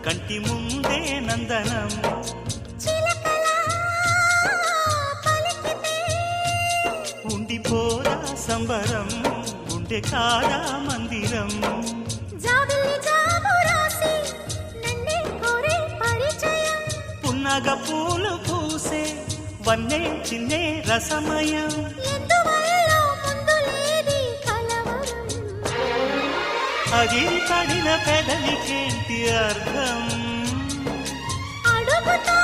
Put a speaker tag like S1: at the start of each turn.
S1: కంటి ముందే నందనం ఉండిపోదా సంబరం ఉండే కాదా మందిరం పున్నగ పూలు పూసే వన్నే చిన్నే రసమయం అగిరి పడిన పెదవికేంటి అర్థం
S2: అడుగుతా